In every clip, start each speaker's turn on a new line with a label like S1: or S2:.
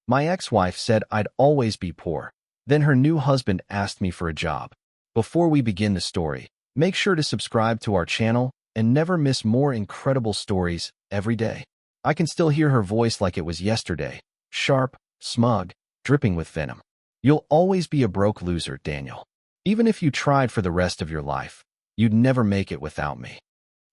S1: My ex-wife said I'd always be poor. Then her new husband asked me for a job. Before we begin the story, make sure to subscribe to our channel and never miss more incredible stories every day. I can still hear her voice like it was yesterday, sharp, smug, dripping with venom. You'll always be a broke loser, Daniel. Even if you tried for the rest of your life, you'd never make it without me.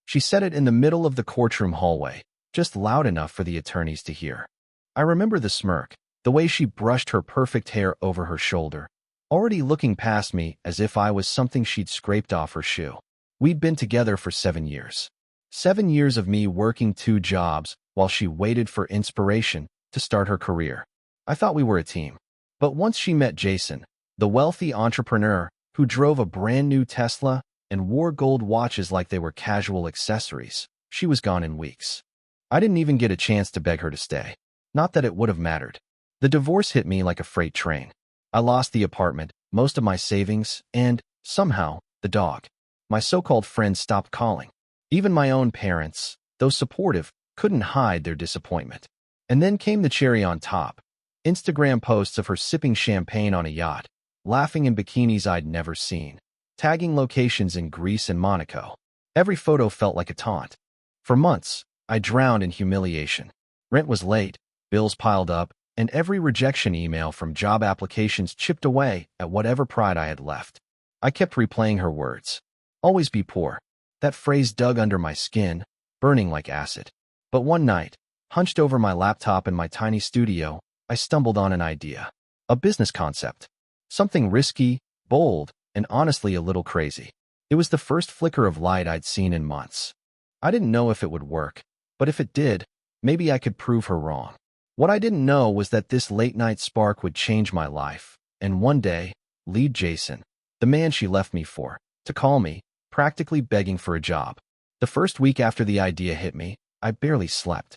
S1: She said it in the middle of the courtroom hallway, just loud enough for the attorneys to hear. I remember the smirk, the way she brushed her perfect hair over her shoulder, already looking past me as if I was something she'd scraped off her shoe. We'd been together for 7 years. 7 years of me working 2 jobs while she waited for inspiration to start her career. I thought we were a team. But once she met Jason, the wealthy entrepreneur who drove a brand new Tesla and wore gold watches like they were casual accessories, she was gone in weeks. I didn't even get a chance to beg her to stay. Not that it would have mattered. The divorce hit me like a freight train. I lost the apartment, most of my savings, and, somehow, the dog. My so-called friends stopped calling. Even my own parents, though supportive, couldn't hide their disappointment. And then came the cherry on top. Instagram posts of her sipping champagne on a yacht, laughing in bikinis I'd never seen, tagging locations in Greece and Monaco. Every photo felt like a taunt. For months, I drowned in humiliation. Rent was late, bills piled up, and every rejection email from job applications chipped away at whatever pride I had left. I kept replaying her words. Always be poor. That phrase dug under my skin, burning like acid. But one night, hunched over my laptop in my tiny studio, I stumbled on an idea. A business concept. Something risky, bold, and honestly a little crazy. It was the first flicker of light I'd seen in months. I didn't know if it would work, but if it did, maybe I could prove her wrong. What I didn't know was that this late-night spark would change my life, and one day, lead Jason, the man she left me for, to call me, practically begging for a job. The first week after the idea hit me, I barely slept.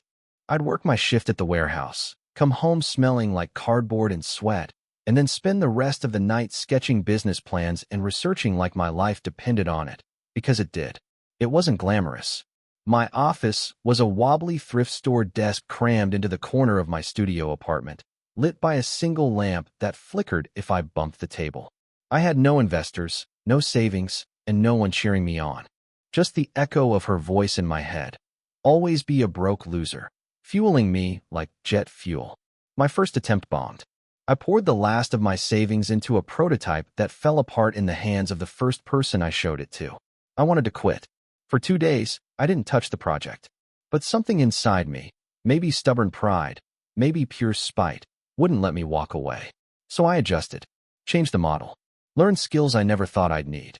S1: I'd work my shift at the warehouse, come home smelling like cardboard and sweat, and then spend the rest of the night sketching business plans and researching like my life depended on it, because it did. It wasn't glamorous. My office was a wobbly thrift store desk crammed into the corner of my studio apartment, lit by a single lamp that flickered if I bumped the table. I had no investors, no savings, and no one cheering me on. Just the echo of her voice in my head. Always be a broke loser, fueling me like jet fuel. My first attempt bombed. I poured the last of my savings into a prototype that fell apart in the hands of the first person I showed it to. I wanted to quit. For 2 days, I didn't touch the project. But something inside me, maybe stubborn pride, maybe pure spite, wouldn't let me walk away. So I adjusted, changed the model, learned skills I never thought I'd need.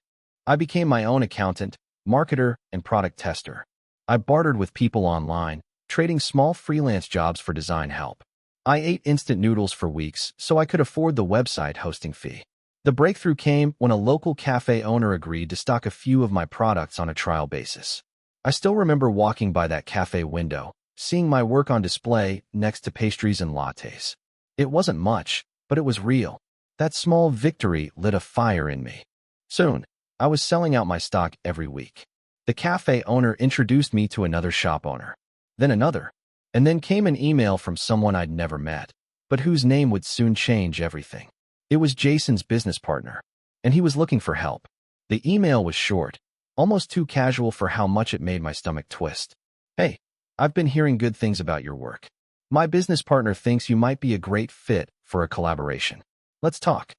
S1: I became my own accountant, marketer, and product tester. I bartered with people online, trading small freelance jobs for design help. I ate instant noodles for weeks so I could afford the website hosting fee. The breakthrough came when a local cafe owner agreed to stock a few of my products on a trial basis. I still remember walking by that cafe window, seeing my work on display next to pastries and lattes. It wasn't much, but it was real. That small victory lit a fire in me. Soon, I was selling out my stock every week. The cafe owner introduced me to another shop owner, then another, and then came an email from someone I'd never met, but whose name would soon change everything. It was Jason's business partner, and he was looking for help. The email was short, almost too casual for how much it made my stomach twist. Hey, I've been hearing good things about your work. My business partner thinks you might be a great fit for a collaboration. Let's talk.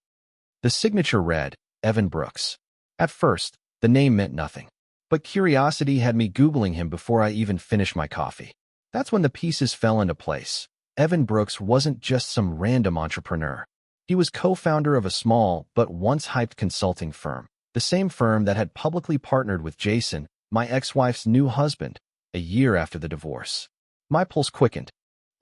S1: The signature read, Evan Brooks. At first, the name meant nothing, but curiosity had me Googling him before I even finished my coffee. That's when the pieces fell into place. Evan Brooks wasn't just some random entrepreneur. He was co-founder of a small but once hyped consulting firm, the same firm that had publicly partnered with Jason, my ex-wife's new husband, a year after the divorce. My pulse quickened.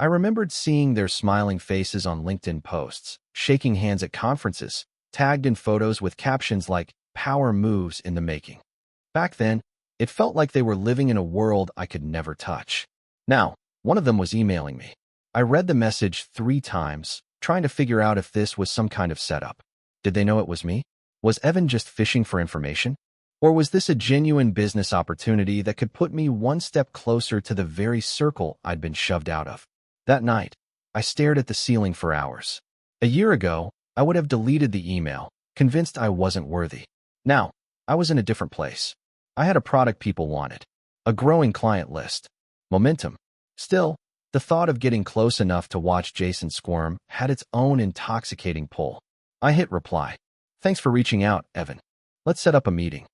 S1: I remembered seeing their smiling faces on LinkedIn posts, shaking hands at conferences, tagged in photos with captions like, "Power moves in the making." Back then, it felt like they were living in a world I could never touch. Now, one of them was emailing me. I read the message 3 times, trying to figure out if this was some kind of setup. Did they know it was me? Was Evan just fishing for information? Or was this a genuine business opportunity that could put me one step closer to the very circle I'd been shoved out of? That night, I stared at the ceiling for hours. A year ago, I would have deleted the email, convinced I wasn't worthy. Now, I was in a different place. I had a product people wanted, a growing client list, momentum. Still, the thought of getting close enough to watch Jason squirm had its own intoxicating pull. I hit reply. Thanks for reaching out, Evan. Let's set up a meeting.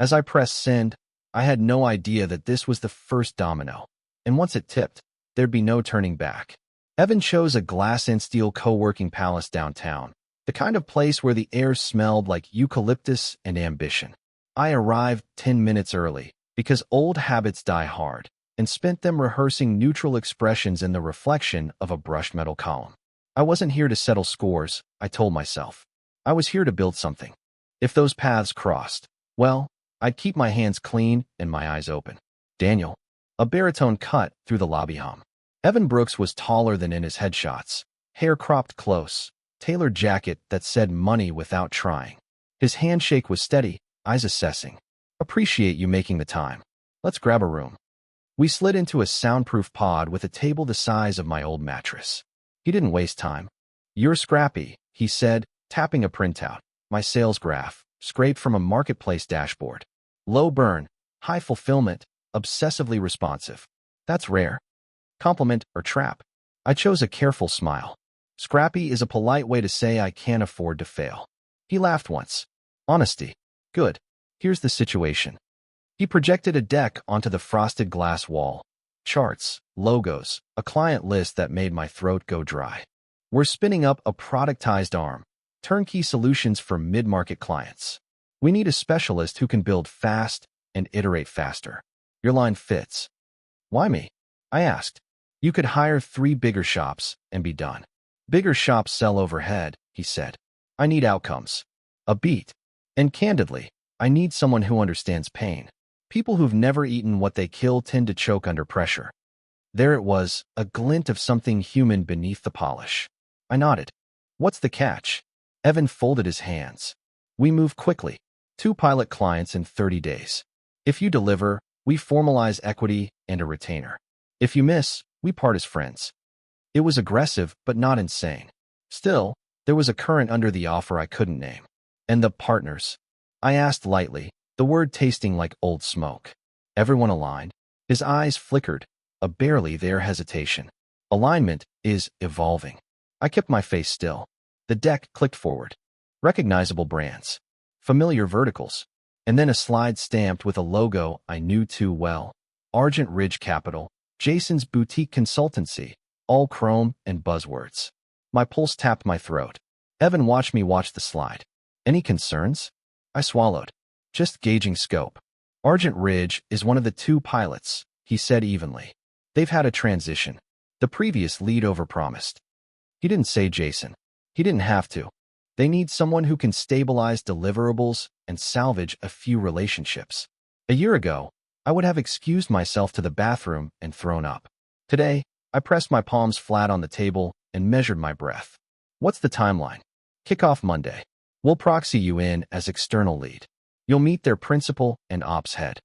S1: As I pressed send, I had no idea that this was the first domino. And once it tipped, there'd be no turning back. Evan chose a glass and steel co-working palace downtown, the kind of place where the air smelled like eucalyptus and ambition. I arrived 10 minutes early, because old habits die hard, and spent them rehearsing neutral expressions in the reflection of a brushed metal column. I wasn't here to settle scores, I told myself. I was here to build something. If those paths crossed, well, I'd keep my hands clean and my eyes open. Daniel. A baritone cut through the lobby hum. Evan Brooks was taller than in his headshots, hair cropped close, tailored jacket that said money without trying. His handshake was steady, eyes assessing. Appreciate you making the time. Let's grab a room. We slid into a soundproof pod with a table the size of my old mattress. He didn't waste time. You're scrappy, he said, tapping a printout. My sales graph, scraped from a marketplace dashboard. Low burn, high fulfillment, obsessively responsive. That's rare. Compliment or trap? I chose a careful smile. Scrappy is a polite way to say I can't afford to fail. He laughed once. Honesty. Good. Here's the situation. He projected a deck onto the frosted glass wall. Charts, logos, a client list that made my throat go dry. We're spinning up a productized arm. Turnkey solutions for mid-market clients. We need a specialist who can build fast and iterate faster. Your line fits. Why me? I asked. You could hire 3 bigger shops and be done. Bigger shops sell overhead, he said. I need outcomes. A beat. And candidly, I need someone who understands pain. People who've never eaten what they kill tend to choke under pressure. There it was, a glint of something human beneath the polish. I nodded. What's the catch? Evan folded his hands. We move quickly. 2 pilot clients in 30 days. If you deliver, we formalize equity and a retainer. If you miss, we part as friends. It was aggressive, but not insane. Still, there was a current under the offer I couldn't name. And the partners? I asked lightly, the word tasting like old smoke. Everyone aligned. His eyes flickered, a barely there hesitation. Alignment is evolving. I kept my face still. The deck clicked forward. Recognizable brands. Familiar verticals. And then a slide stamped with a logo I knew too well. Argent Ridge Capital, Jason's boutique consultancy, all chrome and buzzwords. My pulse tapped my throat. Evan watched me watch the slide. Any concerns? I swallowed. Just gauging scope. Argent Ridge is one of the 2 pilots, he said evenly. They've had a transition. The previous lead overpromised. He didn't say Jason. He didn't have to. They need someone who can stabilize deliverables and salvage a few relationships. A year ago, I would have excused myself to the bathroom and thrown up. Today, I pressed my palms flat on the table and measured my breath. What's the timeline? Kickoff Monday. We'll proxy you in as external lead. You'll meet their principal and ops head.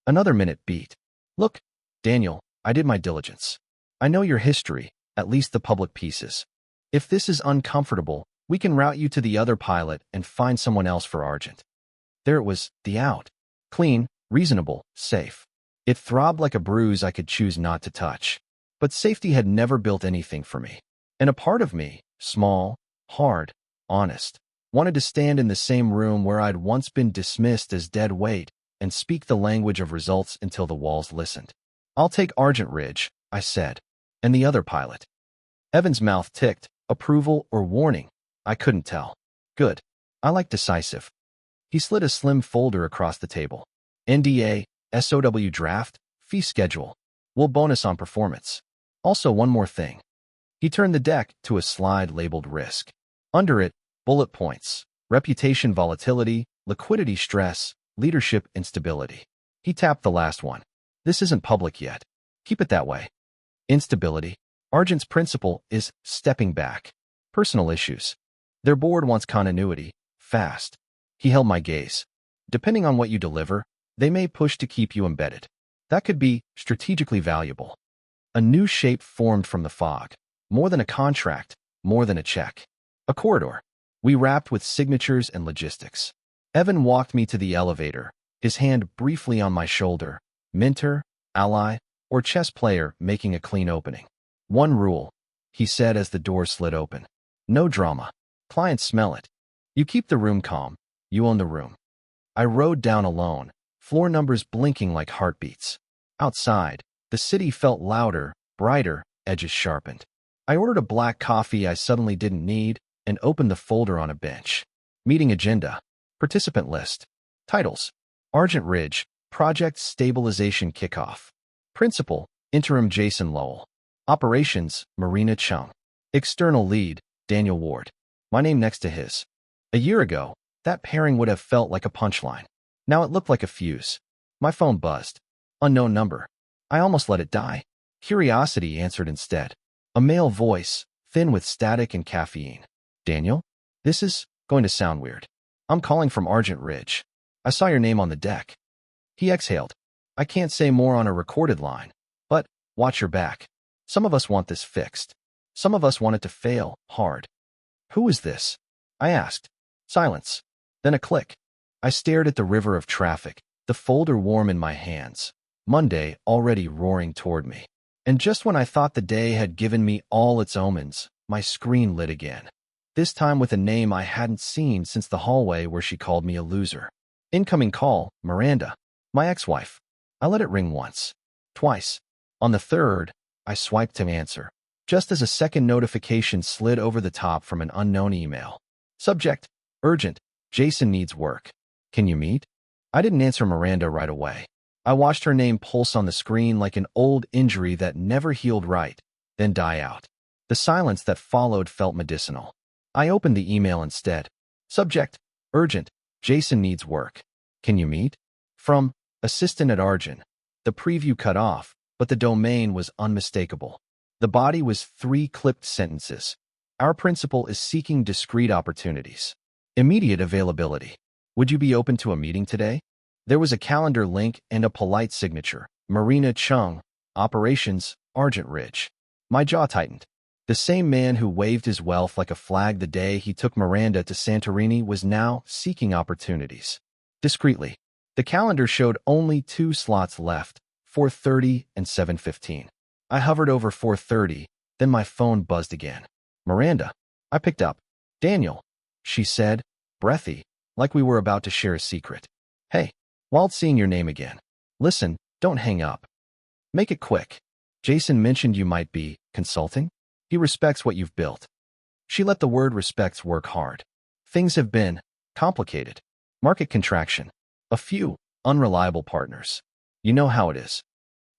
S1: Another minute beat. Look, Daniel, I did my diligence. I know your history, at least the public pieces. If this is uncomfortable, we can route you to the other pilot and find someone else for Argent. There it was, the out. Clean, reasonable, safe. It throbbed like a bruise I could choose not to touch. But safety had never built anything for me. And a part of me, small, hard, honest, wanted to stand in the same room where I'd once been dismissed as dead weight and speak the language of results until the walls listened. I'll take Argent Ridge, I said. And the other pilot. Evan's mouth ticked, approval or warning. I couldn't tell. Good. I like decisive. He slid a slim folder across the table. NDA, SOW draft, fee schedule. We'll bonus on performance. Also one more thing. He turned the deck to a slide labeled risk. Under it, bullet points. Reputation volatility, liquidity stress, leadership instability. He tapped the last one. This isn't public yet. Keep it that way. Instability. Argent's principle is stepping back. Personal issues. Their board wants continuity, fast. He held my gaze. Depending on what you deliver, they may push to keep you embedded. That could be strategically valuable. A new shape formed from the fog. More than a contract, more than a check. A corridor. We wrapped with signatures and logistics. Evan walked me to the elevator, his hand briefly on my shoulder. Mentor, ally, or chess player making a clean opening. One rule, he said as the door slid open. No drama. Clients smell it. You keep the room calm. You own the room. I rode down alone, floor numbers blinking like heartbeats. Outside, the city felt louder, brighter, edges sharpened. I ordered a black coffee I suddenly didn't need and opened the folder on a bench. Meeting agenda. Participant list. Titles. Argent Ridge, Project Stabilization Kickoff. Principal, Interim Jason Lowell. Operations, Marina Chung. External lead, Daniel Ward. My name next to his. A year ago, that pairing would have felt like a punchline. Now it looked like a fuse. My phone buzzed. Unknown number. I almost let it die. Curiosity answered instead. A male voice, thin with static and caffeine. Daniel? This is going to sound weird. I'm calling from Argent Ridge. I saw your name on the deck. He exhaled. I can't say more on a recorded line, but watch your back. Some of us want this fixed. Some of us want it to fail hard. Who is this? I asked. Silence. Then a click. I stared at the river of traffic, the folder warm in my hands. Monday already roaring toward me. And just when I thought the day had given me all its omens, my screen lit again. This time with a name I hadn't seen since the hallway where she called me a loser. Incoming call, Miranda. My ex-wife. I let it ring once. Twice. On the third, I swiped to answer, just as a second notification slid over the top from an unknown email. Subject, urgent, Jason needs work. Can you meet? I didn't answer Miranda right away. I watched her name pulse on the screen like an old injury that never healed right, then die out. The silence that followed felt medicinal. I opened the email instead. Subject, urgent, Jason needs work. Can you meet? From, assistant at Argent. The preview cut off, but the domain was unmistakable. The body was 3 clipped sentences. Our principal is seeking discrete opportunities. Immediate availability. Would you be open to a meeting today? There was a calendar link and a polite signature. Marina Chung, Operations, Argent Ridge. My jaw tightened. The same man who waved his wealth like a flag the day he took Miranda to Santorini was now seeking opportunities. Discreetly. The calendar showed only 2 slots left, 4:30 and 7:15. I hovered over 4:30, then my phone buzzed again. Miranda. I picked up. Daniel, she said, breathy, like we were about to share a secret. Hey, wild seeing your name again. Listen, don't hang up. Make it quick. Jason mentioned you might be consulting. He respects what you've built. She let the word respects work hard. Things have been complicated. Market contraction. A few unreliable partners. You know how it is.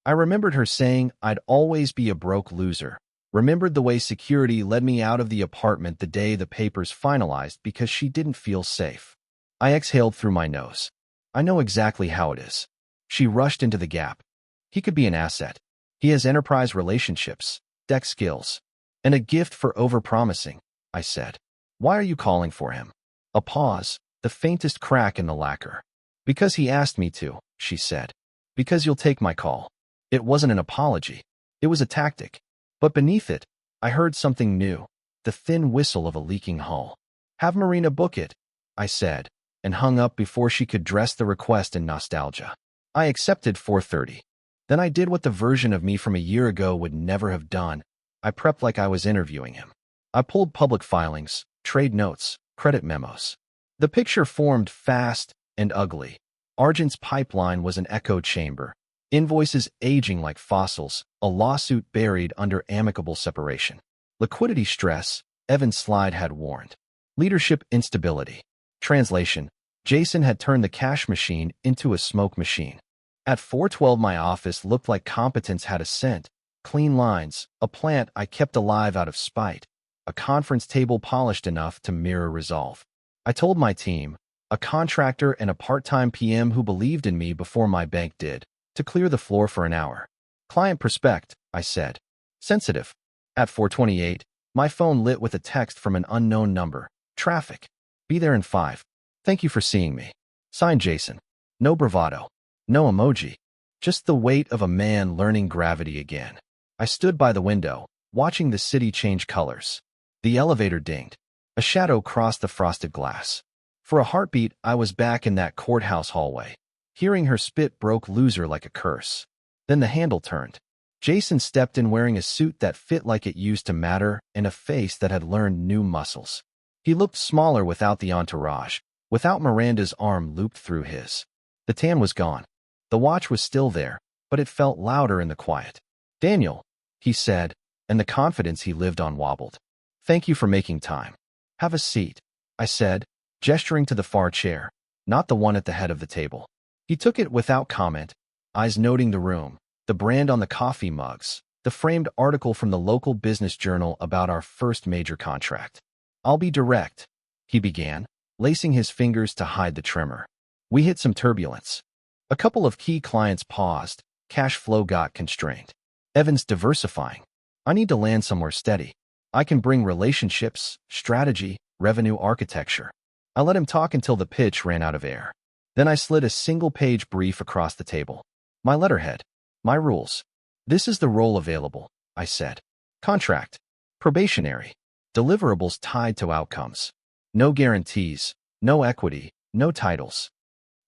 S1: I remembered her saying I'd always be a broke loser. Remembered the way security led me out of the apartment the day the papers finalized because she didn't feel safe. I exhaled through my nose. I know exactly how it is. She rushed into the gap. He could be an asset. He has enterprise relationships, deck skills, and a gift for overpromising, I said. Why are you calling for him? A pause, the faintest crack in the lacquer. Because he asked me to, she said. Because you'll take my call. It wasn't an apology. It was a tactic. But beneath it, I heard something new, the thin whistle of a leaking hull. Have Marina book it, I said, and hung up before she could dress the request in nostalgia. I accepted 4:30. Then I did what the version of me from a year ago would never have done. I prepped like I was interviewing him. I pulled public filings, trade notes, credit memos. The picture formed fast and ugly. Argent's pipeline was an echo chamber. Invoices aging like fossils, a lawsuit buried under amicable separation. Liquidity stress, Evan's slide had warned. Leadership instability. Translation, Jason had turned the cash machine into a smoke machine. At 4:12 my office looked like competence had a scent. Clean lines, a plant I kept alive out of spite, a conference table polished enough to mirror resolve. I told my team, a contractor and a part-time PM who believed in me before my bank did, to clear the floor for an hour. Client prospect, I said. Sensitive. At 4:28, my phone lit with a text from an unknown number. Traffic. Be there in 5. Thank you for seeing me. Signed Jason. No bravado. No emoji. Just the weight of a man learning gravity again. I stood by the window, watching the city change colors. The elevator dinged. A shadow crossed the frosted glass. For a heartbeat, I was back in that courthouse hallway. Hearing her spit broke loser like a curse. Then the handle turned. Jason stepped in wearing a suit that fit like it used to matter and a face that had learned new muscles. He looked smaller without the entourage, without Miranda's arm looped through his. The tan was gone. The watch was still there, but it felt louder in the quiet. "Daniel," he said, and the confidence he lived on wobbled. "Thank you for making time." "Have a seat," I said, gesturing to the far chair, not the one at the head of the table. He took it without comment, eyes noting the room, the brand on the coffee mugs, the framed article from the local business journal about our first major contract. "I'll be direct," he began, lacing his fingers to hide the tremor. "We hit some turbulence. A couple of key clients paused, cash flow got constrained. Evan's diversifying. I need to land somewhere steady. I can bring relationships, strategy, revenue architecture." I let him talk until the pitch ran out of air. Then I slid a single-page brief across the table. "My letterhead. My rules. This is the role available," I said. "Contract. Probationary. Deliverables tied to outcomes. No guarantees, no equity, no titles."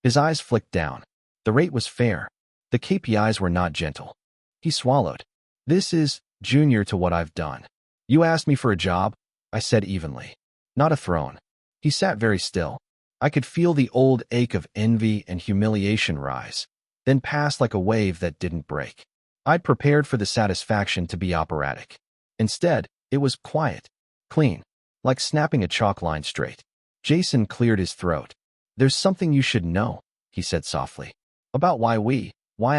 S1: His eyes flicked down. The rate was fair. The KPIs were not gentle. He swallowed. "This is junior to what I've done. You asked me for a job," I said evenly. "Not a throne." He sat very still. I could feel the old ache of envy and humiliation rise, then pass like a wave that didn't break. I'd prepared for the satisfaction to be operatic. Instead, it was quiet, clean, like snapping a chalk line straight. Jason cleared his throat. "There's something you should know," he said softly. "About why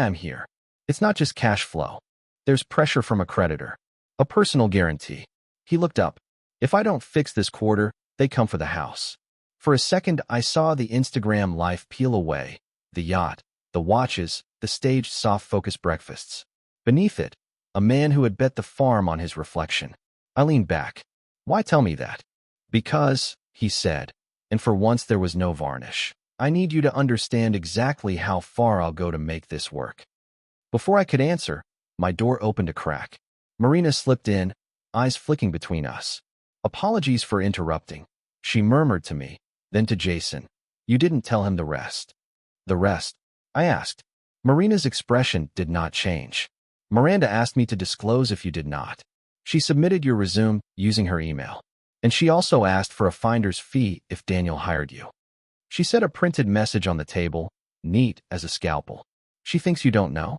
S1: I'm here. It's not just cash flow. There's pressure from a creditor. A personal guarantee." He looked up. "If I don't fix this quarter, they come for the house." For a second, I saw the Instagram life peel away, the yacht, the watches, the staged soft-focus breakfasts. Beneath it, a man who had bet the farm on his reflection. I leaned back. "Why tell me that?" "Because," he said, and for once there was no varnish, "I need you to understand exactly how far I'll go to make this work." Before I could answer, my door opened a crack. Marina slipped in, eyes flicking between us. "Apologies for interrupting," she murmured to me, then to Jason. "You didn't tell him the rest." "The rest?" I asked. Marina's expression did not change. "Miranda asked me to disclose if you did not. She submitted your resume using her email. And she also asked for a finder's fee if Daniel hired you. She set a printed message on the table, neat as a scalpel. She thinks you don't know?"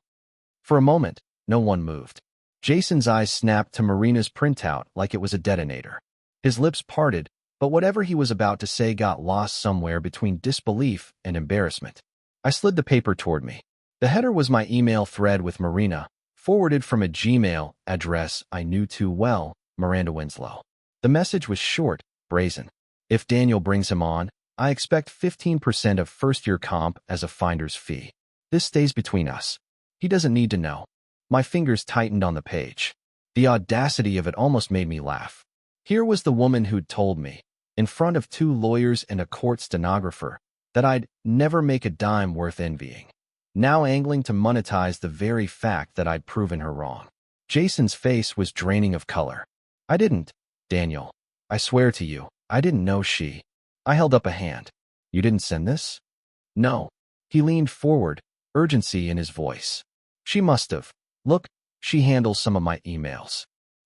S1: For a moment, no one moved. Jason's eyes snapped to Marina's printout like it was a detonator. His lips parted, but whatever he was about to say got lost somewhere between disbelief and embarrassment. I slid the paper toward me. The header was my email thread with Marina, forwarded from a Gmail address I knew too well, Miranda Winslow. The message was short, brazen. "If Daniel brings him on, I expect 15% of first-year comp as a finder's fee. This stays between us. He doesn't need to know." My fingers tightened on the page. The audacity of it almost made me laugh. Here was the woman who'd told me, in front of 2 lawyers and a court stenographer, that I'd never make a dime worth envying. Now angling to monetize the very fact that I'd proven her wrong. Jason's face was draining of color. "I didn't, Daniel. I swear to you, I didn't know she." I held up a hand. "You didn't send this?" "No." He leaned forward, urgency in his voice. "She must have. Look, she handles some of my emails.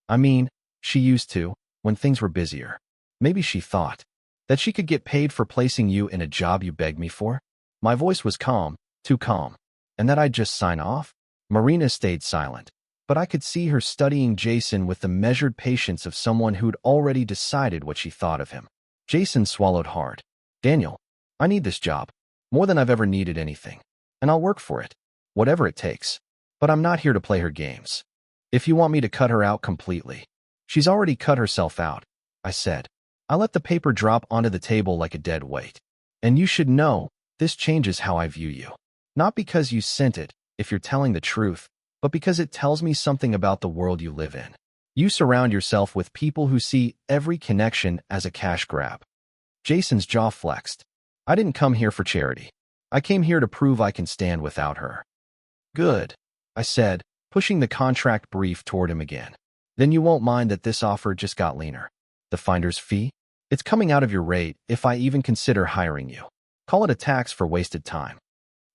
S1: I mean, she used to, when things were busier. Maybe she thought that she could get paid for placing you in a job you begged me for." My voice was calm, too calm. "And that I'd just sign off?" Marina stayed silent, but I could see her studying Jason with the measured patience of someone who'd already decided what she thought of him. Jason swallowed hard. "Daniel, I need this job, more than I've ever needed anything, and I'll work for it, whatever it takes. But I'm not here to play her games. If you want me to cut her out completely." "She's already cut herself out," I said. I let the paper drop onto the table like a dead weight. "And you should know, this changes how I view you. Not because you sent it, if you're telling the truth, but because it tells me something about the world you live in. You surround yourself with people who see every connection as a cash grab." Jason's jaw flexed. "I didn't come here for charity. I came here to prove I can stand without her." "Good," I said, pushing the contract brief toward him again. Then you won't mind that this offer just got leaner. The finder's fee? It's coming out of your rate if I even consider hiring you. Call it a tax for wasted time.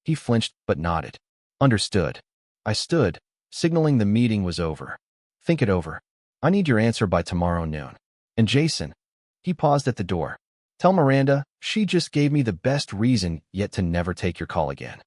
S1: He flinched but nodded. Understood. I stood, signaling the meeting was over. Think it over. I need your answer by tomorrow noon. And Jason. He paused at the door. Tell Miranda she just gave me the best reason yet to never take your call again.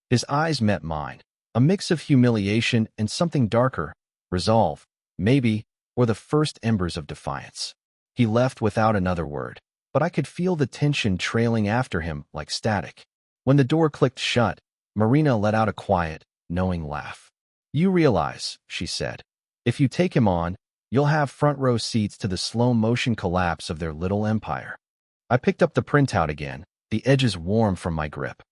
S1: His eyes met mine. A mix of humiliation and something darker. Resolve, maybe, or the first embers of defiance. He left without another word, but I could feel the tension trailing after him like static. When the door clicked shut, Marina let out a quiet, knowing laugh. You realize, she said, if you take him on, you'll have front row seats to the slow-motion collapse of their little empire. I picked up the printout again, the edges warm from my grip.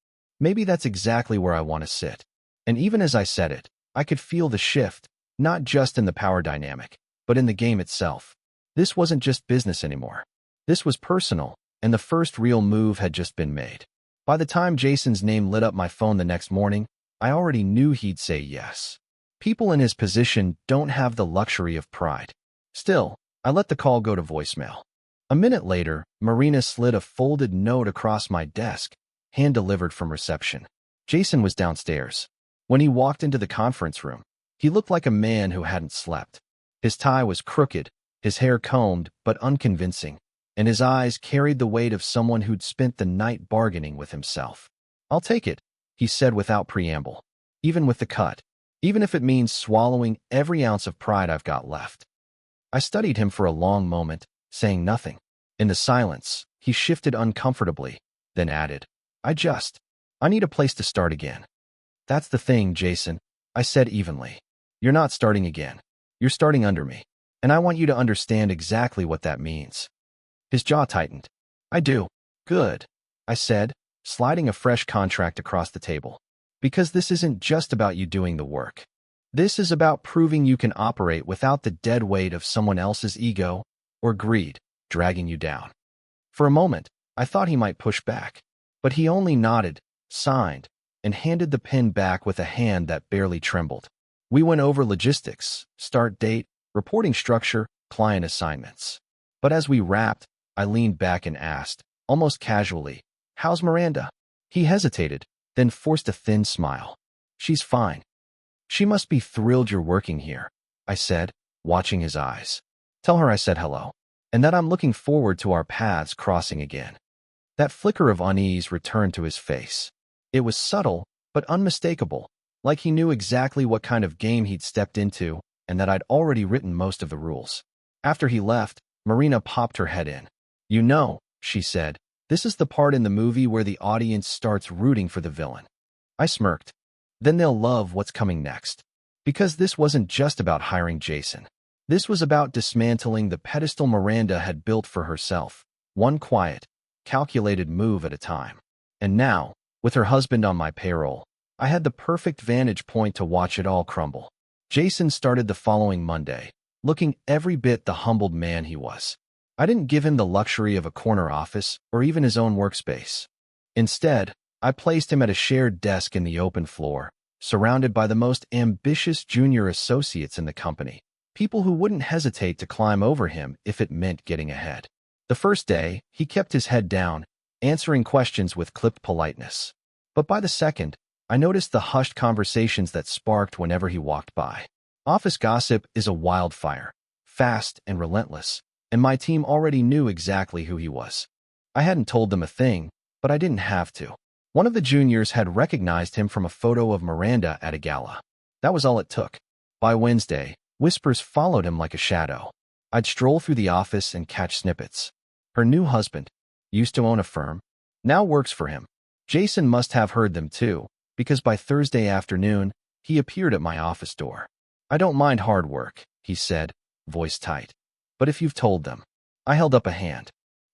S1: Maybe that's exactly where I want to sit. And even as I said it, I could feel the shift, not just in the power dynamic, but in the game itself. This wasn't just business anymore. This was personal, and the first real move had just been made. By the time Jason's name lit up my phone the next morning, I already knew he'd say yes. People in his position don't have the luxury of pride. Still, I let the call go to voicemail. A minute later, Marina slid a folded note across my desk, hand-delivered from reception. Jason was downstairs. When he walked into the conference room, he looked like a man who hadn't slept. His tie was crooked, his hair combed but unconvincing, and his eyes carried the weight of someone who'd spent the night bargaining with himself. I'll take it, he said without preamble. Even with the cut. Even if it means swallowing every ounce of pride I've got left. I studied him for a long moment, saying nothing. In the silence, he shifted uncomfortably, then added, I need a place to start again. That's the thing, Jason, I said evenly. You're not starting again. You're starting under me. And I want you to understand exactly what that means. His jaw tightened. I do. Good, I said, sliding a fresh contract across the table. Because this isn't just about you doing the work. This is about proving you can operate without the dead weight of someone else's ego or greed dragging you down. For a moment, I thought he might push back, but he only nodded, signed, and handed the pen back with a hand that barely trembled. We went over logistics, start date, reporting structure, client assignments. But as we wrapped, I leaned back and asked, almost casually, how's Miranda? He hesitated, then forced a thin smile. She's fine. She must be thrilled you're working here, I said, watching his eyes. Tell her I said hello, and that I'm looking forward to our paths crossing again. That flicker of unease returned to his face. It was subtle, but unmistakable, like he knew exactly what kind of game he'd stepped into, and that I'd already written most of the rules. After he left, Marina popped her head in. You know, she said, this is the part in the movie where the audience starts rooting for the villain. I smirked. Then they'll love what's coming next. Because this wasn't just about hiring Jason. This was about dismantling the pedestal Miranda had built for herself, one quiet, calculated move at a time. And now, with her husband on my payroll, I had the perfect vantage point to watch it all crumble. Jason started the following Monday, looking every bit the humbled man he was. I didn't give him the luxury of a corner office or even his own workspace. Instead, I placed him at a shared desk in the open floor, surrounded by the most ambitious junior associates in the company, people who wouldn't hesitate to climb over him if it meant getting ahead. The first day, he kept his head down, answering questions with clipped politeness. But by the second, I noticed the hushed conversations that sparked whenever he walked by. Office gossip is a wildfire, fast and relentless, and my team already knew exactly who he was. I hadn't told them a thing, but I didn't have to. One of the juniors had recognized him from a photo of Miranda at a gala. That was all it took. By Wednesday, whispers followed him like a shadow. I'd stroll through the office and catch snippets. Her new husband, used to own a firm, now works for him. Jason must have heard them too, because by Thursday afternoon, he appeared at my office door. I don't mind hard work, he said, voice tight. But if you've told them, I held up a hand.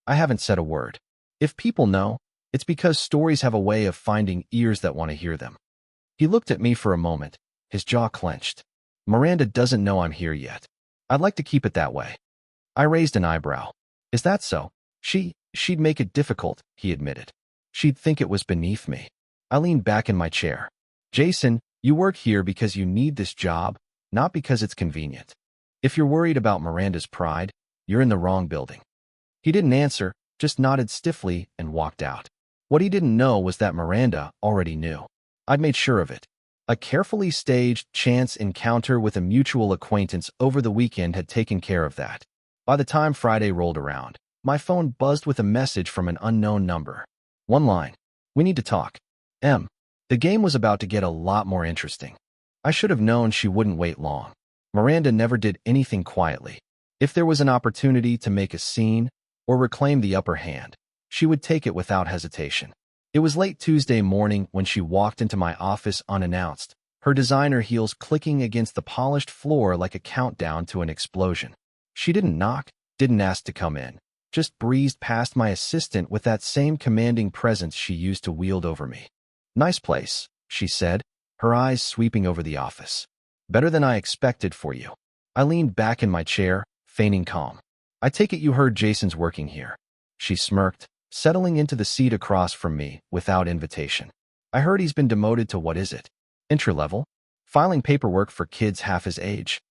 S1: I haven't said a word. If people know, it's because stories have a way of finding ears that want to hear them. He looked at me for a moment, his jaw clenched. Miranda doesn't know I'm here yet. I'd like to keep it that way. I raised an eyebrow. Is that so? She'd make it difficult, he admitted. She'd think it was beneath me. I leaned back in my chair. Jason, you work here because you need this job, not because it's convenient. If you're worried about Miranda's pride, you're in the wrong building. He didn't answer, just nodded stiffly and walked out. What he didn't know was that Miranda already knew. I'd made sure of it. A carefully staged chance encounter with a mutual acquaintance over the weekend had taken care of that. By the time Friday rolled around, my phone buzzed with a message from an unknown number. One line. We need to talk. M. The game was about to get a lot more interesting. I should have known she wouldn't wait long. Miranda never did anything quietly. If there was an opportunity to make a scene or reclaim the upper hand, she would take it without hesitation. It was late Tuesday morning when she walked into my office unannounced, her designer heels clicking against the polished floor like a countdown to an explosion. She didn't knock, didn't ask to come in, just breezed past my assistant with that same commanding presence she used to wield over me. Nice place, she said, her eyes sweeping over the office. Better than I expected for you. I leaned back in my chair, feigning calm. I take it you heard Jason's working here. She smirked, settling into the seat across from me without invitation. I heard he's been demoted to what is it? Entry-level? Filing paperwork for kids half his age.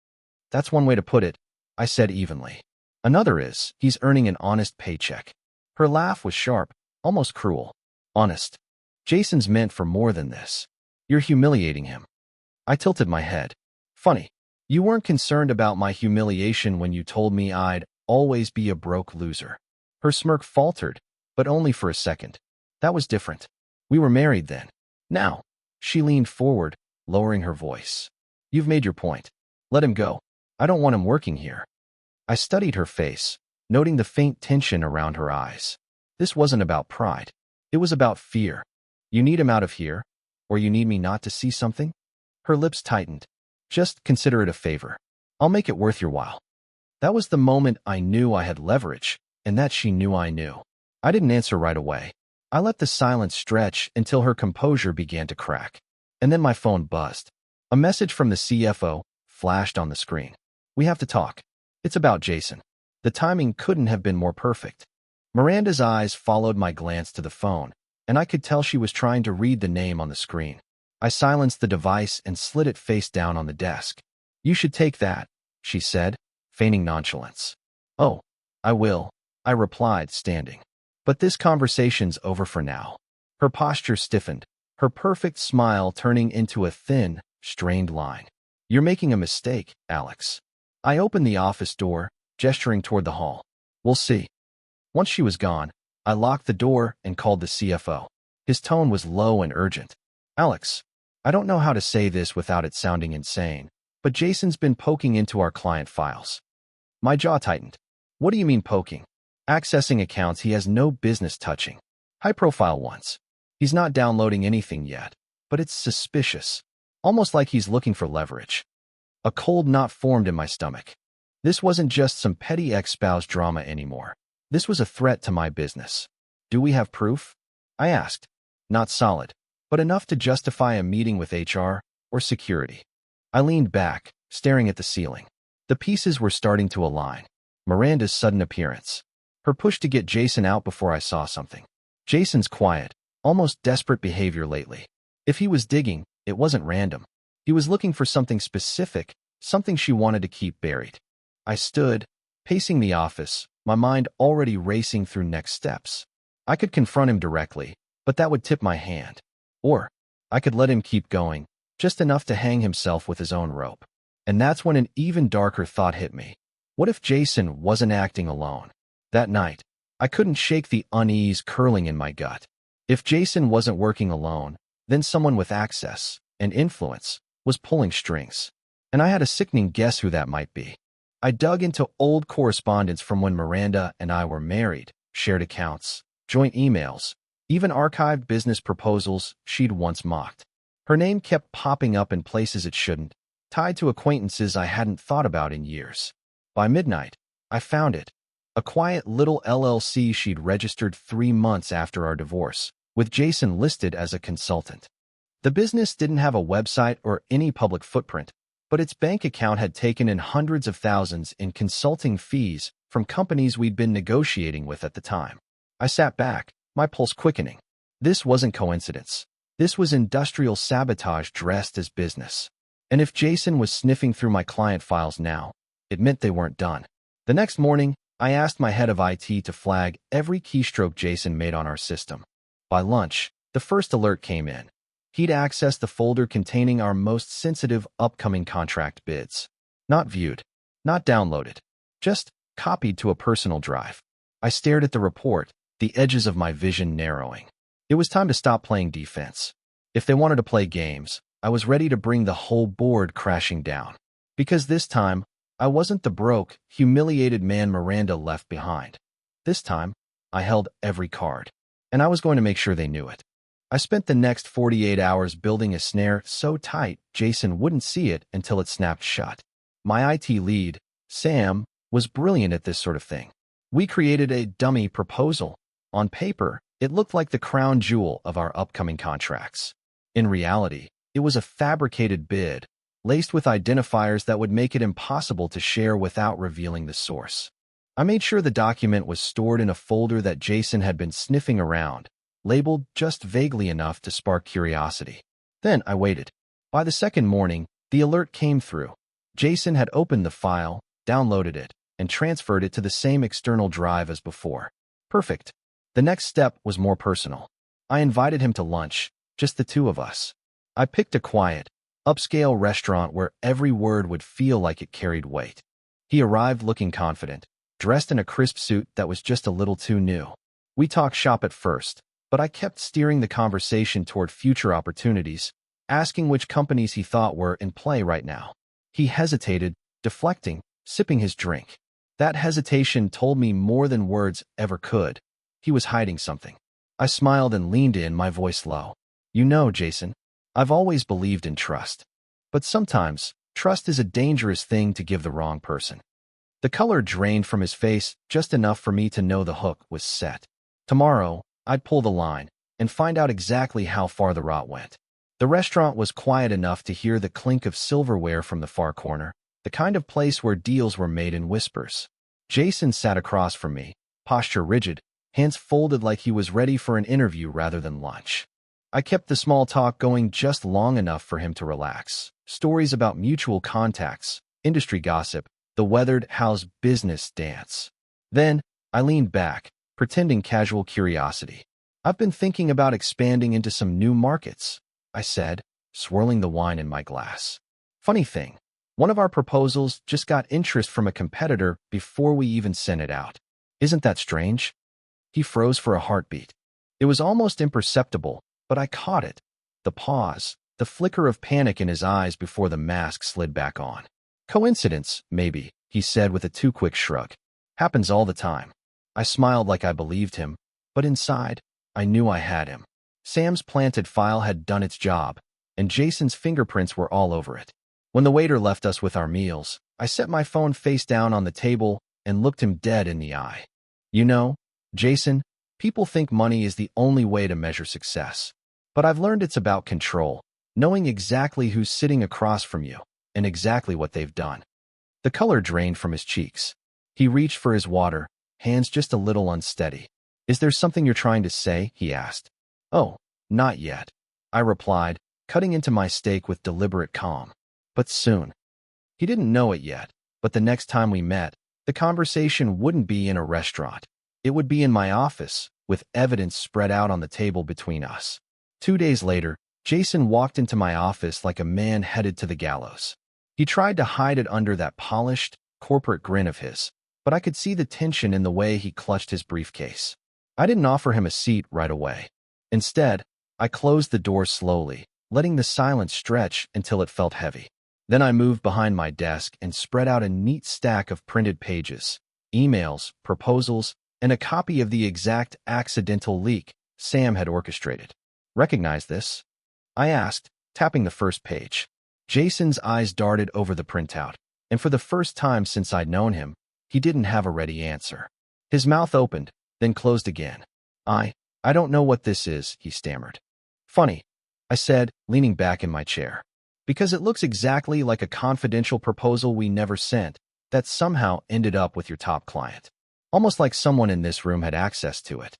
S1: That's one way to put it, I said evenly. Another is, he's earning an honest paycheck. Her laugh was sharp, almost cruel. Honest. Jason's meant for more than this. You're humiliating him. I tilted my head. Funny. You weren't concerned about my humiliation when you told me I'd always be a broke loser. Her smirk faltered, but only for a second. That was different. We were married then. Now. She leaned forward, lowering her voice. You've made your point. Let him go. I don't want him working here. I studied her face, noting the faint tension around her eyes. This wasn't about pride. It was about fear. You need him out of here, or you need me not to see something? Her lips tightened. Just consider it a favor. I'll make it worth your while. That was the moment I knew I had leverage, and that she knew I knew. I didn't answer right away. I let the silence stretch until her composure began to crack. And then my phone buzzed. A message from the CFO flashed on the screen. We have to talk. It's about Jason. The timing couldn't have been more perfect. Miranda's eyes followed my glance to the phone, and I could tell she was trying to read the name on the screen. I silenced the device and slid it face down on the desk. You should take that, she said, feigning nonchalance. Oh, I will, I replied, standing. But this conversation's over for now. Her posture stiffened, her perfect smile turning into a thin, strained line. You're making a mistake, Alex. I opened the office door, gesturing toward the hall. We'll see. Once she was gone, I locked the door and called the CFO. His tone was low and urgent. Alex, I don't know how to say this without it sounding insane, but Jason's been poking into our client files. My jaw tightened. What do you mean poking? Accessing accounts he has no business touching. High-profile ones. He's not downloading anything yet, but it's suspicious. Almost like he's looking for leverage. A cold knot formed in my stomach. This wasn't just some petty ex-spouse drama anymore. This was a threat to my business. Do we have proof? I asked. Not solid, but enough to justify a meeting with HR or security. I leaned back, staring at the ceiling. The pieces were starting to align. Miranda's sudden appearance. Her push to get Jason out before I saw something. Jason's quiet, almost desperate behavior lately. If he was digging, it wasn't random. He was looking for something specific, something she wanted to keep buried. I stood, pacing the office, my mind already racing through next steps. I could confront him directly, but that would tip my hand. Or, I could let him keep going, just enough to hang himself with his own rope. And that's when an even darker thought hit me. What if Jason wasn't acting alone? That night, I couldn't shake the unease curling in my gut. If Jason wasn't working alone, then someone with access and influence was pulling strings. And I had a sickening guess who that might be. I dug into old correspondence from when Miranda and I were married, shared accounts, joint emails, even archived business proposals she'd once mocked. Her name kept popping up in places it shouldn't, tied to acquaintances I hadn't thought about in years. By midnight, I found it. A quiet little LLC she'd registered 3 months after our divorce, with Jason listed as a consultant. The business didn't have a website or any public footprint, but its bank account had taken in hundreds of thousands in consulting fees from companies we'd been negotiating with at the time. I sat back, my pulse quickening. This wasn't coincidence. This was industrial sabotage dressed as business. And if Jason was sniffing through my client files now, It meant they weren't done. The next morning, I asked my head of IT to flag every keystroke Jason made on our system. By lunch, the first alert came in. He'd accessed the folder containing our most sensitive upcoming contract bids. Not viewed, not downloaded, just copied to a personal drive. I stared at the report, the edges of my vision narrowing. It was time to stop playing defense. If they wanted to play games, I was ready to bring the whole board crashing down. Because this time, I wasn't the broke, humiliated man Miranda left behind. This time, I held every card. And I was going to make sure they knew it. I spent the next 48 hours building a snare so tight Jason wouldn't see it until it snapped shut. My IT lead, Sam, was brilliant at this sort of thing. We created a dummy proposal. On paper, it looked like the crown jewel of our upcoming contracts. In reality, it was a fabricated bid, laced with identifiers that would make it impossible to share without revealing the source. I made sure the document was stored in a folder that Jason had been sniffing around, labeled just vaguely enough to spark curiosity. Then I waited. By the second morning, the alert came through. Jason had opened the file, downloaded it, and transferred it to the same external drive as before. Perfect. The next step was more personal. I invited him to lunch, just the two of us. I picked a quiet, upscale restaurant where every word would feel like it carried weight. He arrived looking confident, dressed in a crisp suit that was just a little too new. We talked shop at first, but I kept steering the conversation toward future opportunities, asking which companies he thought were in play right now. He hesitated, deflecting, sipping his drink. That hesitation told me more than words ever could. He was hiding something. I smiled and leaned in, my voice low. You know, Jason, I've always believed in trust. But sometimes, trust is a dangerous thing to give the wrong person. The color drained from his face just enough for me to know the hook was set. Tomorrow, I'd pull the line and find out exactly how far the rot went. The restaurant was quiet enough to hear the clink of silverware from the far corner, the kind of place where deals were made in whispers. Jason sat across from me, posture rigid, hands folded like he was ready for an interview rather than lunch. I kept the small talk going just long enough for him to relax. Stories about mutual contacts, industry gossip, the weathered how's business dance. Then, I leaned back, pretending casual curiosity. I've been thinking about expanding into some new markets, I said, swirling the wine in my glass. Funny thing, one of our proposals just got interest from a competitor before we even sent it out. Isn't that strange? He froze for a heartbeat. It was almost imperceptible, but I caught it. The pause, the flicker of panic in his eyes before the mask slid back on. Coincidence, maybe, he said with a too quick shrug. Happens all the time. I smiled like I believed him, but inside, I knew I had him. Sam's planted file had done its job, and Jason's fingerprints were all over it. When the waiter left us with our meals, I set my phone face down on the table and looked him dead in the eye. You know, Jason, people think money is the only way to measure success. But I've learned it's about control, knowing exactly who's sitting across from you, and exactly what they've done. The color drained from his cheeks. He reached for his water, hands just a little unsteady. Is there something you're trying to say? He asked. Oh, not yet, I replied, cutting into my steak with deliberate calm. But soon. He didn't know it yet, but the next time we met, the conversation wouldn't be in a restaurant. It would be in my office, with evidence spread out on the table between us. 2 days later, Jason walked into my office like a man headed to the gallows. He tried to hide it under that polished, corporate grin of his, but I could see the tension in the way he clutched his briefcase. I didn't offer him a seat right away. Instead, I closed the door slowly, letting the silence stretch until it felt heavy. Then I moved behind my desk and spread out a neat stack of printed pages, emails, proposals, and a copy of the exact accidental leak Sam had orchestrated. Recognize this? I asked, tapping the first page. Jason's eyes darted over the printout, and for the first time since I'd known him, he didn't have a ready answer. His mouth opened, then closed again. I don't know what this is, he stammered. Funny, I said, leaning back in my chair. Because it looks exactly like a confidential proposal we never sent that somehow ended up with your top client. Almost like someone in this room had access to it.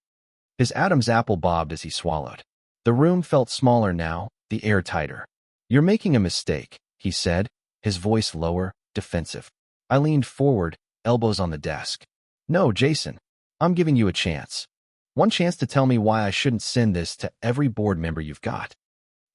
S1: His Adam's apple bobbed as he swallowed. The room felt smaller now, the air tighter. You're making a mistake, he said, his voice lower, defensive. I leaned forward, elbows on the desk. No, Jason, I'm giving you a chance. One chance to tell me why I shouldn't send this to every board member you've got.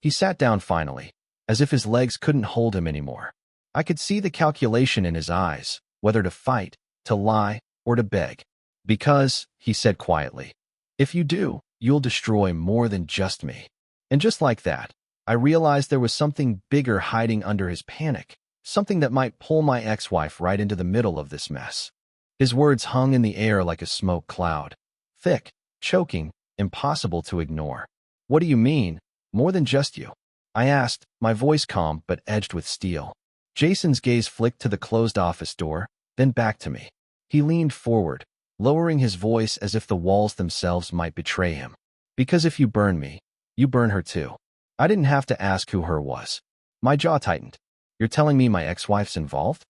S1: He sat down finally, as if his legs couldn't hold him anymore. I could see the calculation in his eyes, whether to fight, to lie, or to beg. Because, he said quietly, if you do, you'll destroy more than just me. And just like that, I realized there was something bigger hiding under his panic, something that might pull my ex-wife right into the middle of this mess. His words hung in the air like a smoke cloud. Thick, choking, impossible to ignore. What do you mean, more than just you? I asked, my voice calm but edged with steel. Jason's gaze flicked to the closed office door, then back to me. He leaned forward, lowering his voice as if the walls themselves might betray him. Because if you burn me, you burn her too. I didn't have to ask who her was. My jaw tightened. You're telling me my ex-wife's involved?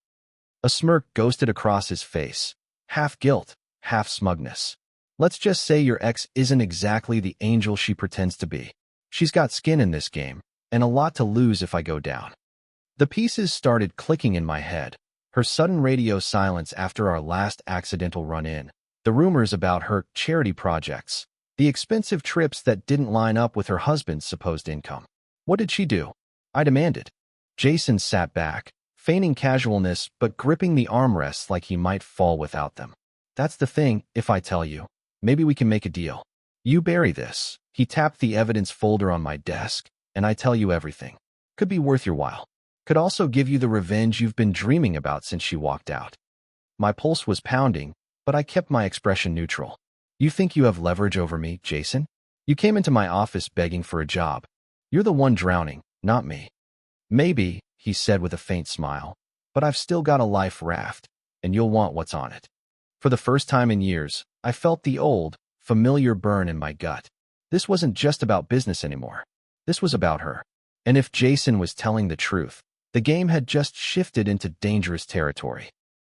S1: A smirk ghosted across his face, half guilt, half smugness. Let's just say your ex isn't exactly the angel she pretends to be. She's got skin in this game, and a lot to lose if I go down. The pieces started clicking in my head. Her sudden radio silence after our last accidental run-in, the rumors about her charity projects, the expensive trips that didn't line up with her husband's supposed income. What did she do? I demanded. Jason sat back, feigning casualness but gripping the armrests like he might fall without them. That's the thing, if I tell you, maybe we can make a deal. You bury this. He tapped the evidence folder on my desk, and I tell you everything. Could be worth your while. Could also give you the revenge you've been dreaming about since she walked out. My pulse was pounding, but I kept my expression neutral. You think you have leverage over me, Jason? You came into my office begging for a job. You're the one drowning, not me. Maybe, he said with a faint smile, but I've still got a life raft, and you'll want what's on it. For the first time in years, I felt the old, familiar burn in my gut. This wasn't just about business anymore. This was about her. And if Jason was telling the truth, the game had just shifted into dangerous territory.